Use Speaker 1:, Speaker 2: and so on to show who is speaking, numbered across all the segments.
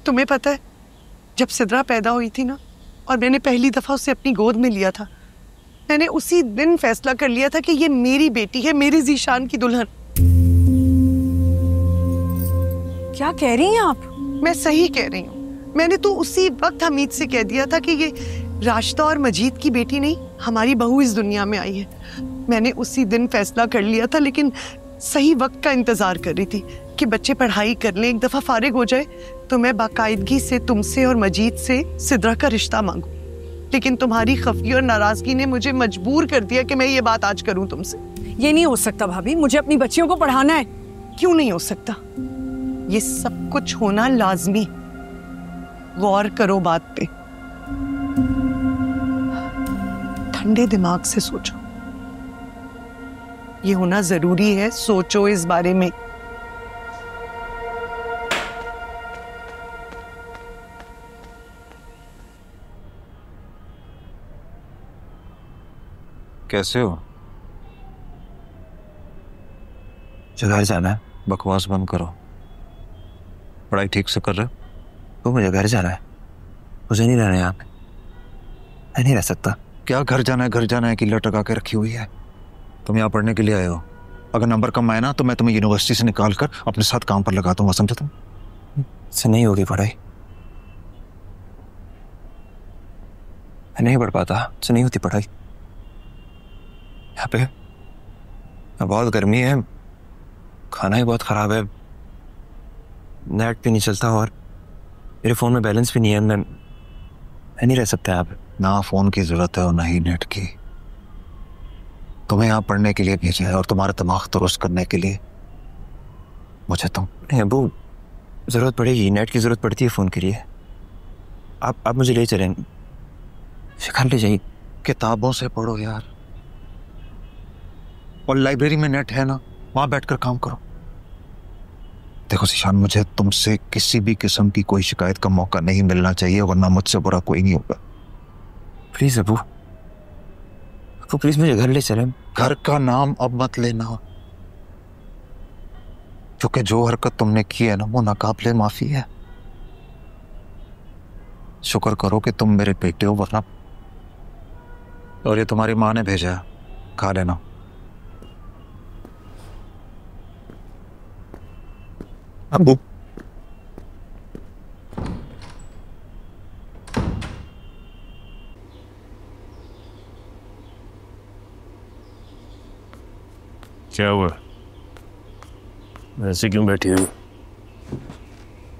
Speaker 1: तुम्हें पता है, जब सिद्रा पैदा हुई थी ना और मैंने पहली दफा उसे अपनी गोद में लिया था, मैंने उसी दिन फैसला कर लिया था कि ये मेरी बेटी है, मेरी ज़ीशान की दुल्हन।
Speaker 2: क्या कह रही हैं आप?
Speaker 1: मैं सही कह रही हूँ। मैंने तो उसी वक्त हमीद से कह दिया था कि ये राशिदा और मजीद की बेटी नहीं, हमारी बहू इस दुनिया में आई है। मैंने उसी दिन फैसला कर लिया था, लेकिन सही वक्त का इंतजार कर रही थी कि बच्चे पढ़ाई कर लें, एक दफा फारिग हो जाए तो मैं बाकायदगी से तुमसे और मजीद से सिद्रा का रिश्ता मांगू। लेकिन तुम्हारी खफी और नाराजगी ने मुझे मजबूर कर दिया कि मैं ये बात आज करूं तुमसे।
Speaker 2: ये नहीं हो सकता भाभी, मुझे अपनी बच्चियों को पढ़ाना है।
Speaker 1: क्यों नहीं हो सकता? ये सब कुछ होना लाजमी। गौर करो बात पे, ठंडे दिमाग से सोचो। ये होना जरूरी है, सोचो इस बारे में।
Speaker 3: कैसे हो? घर जाना है, बकवास बंद करो। पढ़ाई ठीक से कर रहे हो?
Speaker 4: तो मुझे घर जाना है, मुझे नहीं रहना यहाँ पे, मैं नहीं रह सकता।
Speaker 3: क्या घर जाना है कि लटका के रखी हुई है? तुम यहाँ पढ़ने के लिए आए हो। अगर नंबर कम आए ना तो मैं तुम्हें यूनिवर्सिटी से निकाल कर अपने साथ काम पर लगा दूंगा, समझे तुम?
Speaker 4: इससे नहीं होगी पढ़ाई, मैं नहीं पढ़ पाता, इससे नहीं होती पढ़ाई। यहाँ पे बहुत गर्मी है, खाना ही बहुत खराब है, नेट भी नहीं चलता और मेरे फ़ोन में बैलेंस भी नहीं है। मैं नहीं रह सकता यहाँ पे।
Speaker 3: ना फ़ोन की ज़रूरत है और ना ही नेट की। तुम्हें यहाँ पढ़ने के लिए भेजा है और तुम्हारा दिमाग दुरुस्त करने के लिए मुझे तुम।
Speaker 4: नहीं अबू, ज़रूरत पड़ेगी, नेट की ज़रूरत पड़ती है फ़ोन के लिए। आप मुझे ले चलें, घर ले जाइए।
Speaker 3: किताबों से पढ़ो यार, और लाइब्रेरी में नेट है ना, वहाँ बैठकर काम करो। देखो ज़ीशान, मुझे तुमसे किसी भी किस्म की कोई शिकायत का मौका नहीं मिलना चाहिए, वरना मुझसे बुरा कोई नहीं होगा।
Speaker 4: प्लीज़ अबू, प्लीज़ मुझे घर ले चलें।
Speaker 3: घर का नाम अब मत लेना, क्योंकि जो हरकत तुमने की है ना वो नाकाबिले माफ़ी है। शुक्र करो कि तुम मेरे बेटे हो, वरना। और ये तुम्हारी माँ ने भेजा है, खा लेना। अबू,
Speaker 5: क्या हुआ? ऐसे क्यों बैठी हुई?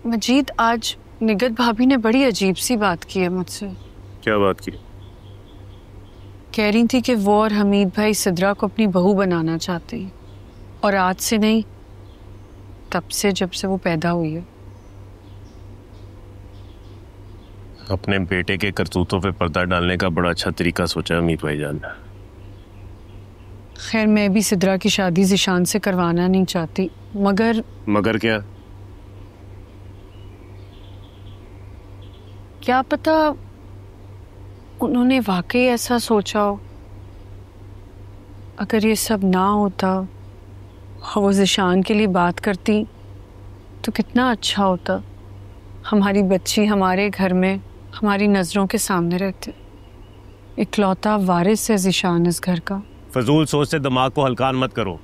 Speaker 6: मजीद, आज निगत भाभी ने बड़ी अजीब सी बात की है मुझसे।
Speaker 5: क्या बात की?
Speaker 6: कह रही थी कि वो और हमीद भाई सिद्रा को अपनी बहू बनाना चाहते हैं, और आज से नहीं, तब से जब से वो पैदा हुई है।
Speaker 5: अपने बेटे के करतूतों पे पर्दा डालने का बड़ा अच्छा तरीका सोचा है अमीर भाईजान ने।
Speaker 6: खैर, मैं भी सिद्रा की शादी ज़ीशान से करवाना नहीं चाहती,
Speaker 5: मगर
Speaker 6: क्या पता उन्होंने वाकई ऐसा सोचा हो। अगर ये सब ना होता और वो ज़ीशान के लिए बात करती तो कितना अच्छा होता। हमारी बच्ची हमारे घर में हमारी नज़रों के सामने रहती। इकलौता वारिस है ज़ीशान इस घर का।
Speaker 5: फजूल सोच से दिमाग को हल्कान मत करो।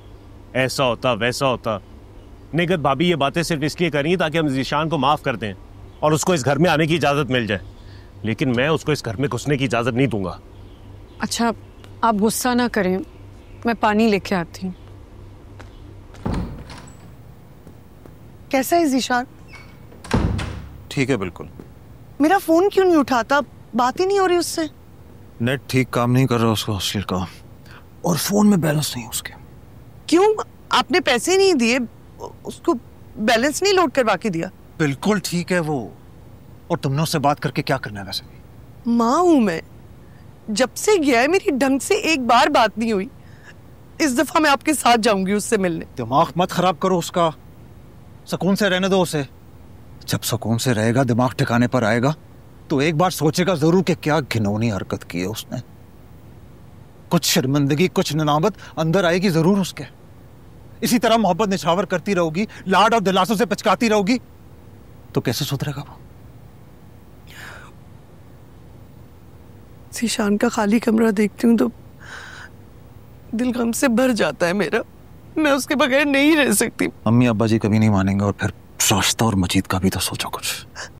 Speaker 5: ऐसा होता वैसा होता। निगत भाभी ये बातें सिर्फ इसलिए कर रही हैं ताकि हम ज़ीशान को माफ़ कर दें और उसको इस घर में आने की इजाज़त मिल जाए, लेकिन मैं उसको इस घर में घुसने की इजाज़त नहीं दूंगा।
Speaker 6: अच्छा, आप गुस्सा ना करें, मैं पानी लेके आती हूँ।
Speaker 1: कैसा है ज़ीशान?
Speaker 3: ठीक है बिल्कुल।
Speaker 1: मेरा फोन क्यों नहीं उठाता? बात ही नहीं हो रही उससे।
Speaker 3: नेट ठीक काम नहीं कर रहा उसका हॉस्टल का, और फोन में बैलेंस नहीं उसके।
Speaker 1: क्यों? आपने पैसे नहीं दिए, उसको बैलेंस नहीं लोड करवा के दिया?
Speaker 3: बिल्कुल ठीक है वो। और तुमने उससे बात करके क्या करना है वैसे?
Speaker 1: माँ हूं मैं, जब से गया है मेरी ढंग से एक बार बात नहीं हुई। इस दफा मैं आपके साथ जाऊंगी उससे मिलने।
Speaker 3: दिमाग मत खराब करो उसका, सुकून से रहने दो उसे। जब सुकून से रहेगा, दिमाग ठिकाने पर आएगा, तो एक बार सोचेगा जरूर कि क्या घिनौनी हरकत की है उसने। कुछ शर्मिंदगी, कुछ ननामत अंदर आएगी जरूर उसके। इसी तरह मोहब्बत निछावर करती रहोगी, लाड और दिलासों से पिचकाती रहोगी, तो कैसे सुधरेगा वो?
Speaker 1: ज़ीशान का खाली कमरा देखती हूँ तो दिल गम से भर जाता है मेरा। मैं उसके बगैर नहीं रह सकती।
Speaker 3: अम्मी अब्बा जी कभी नहीं मानेंगे, और फिर रास्ता और मजीद का भी तो सोचो कुछ।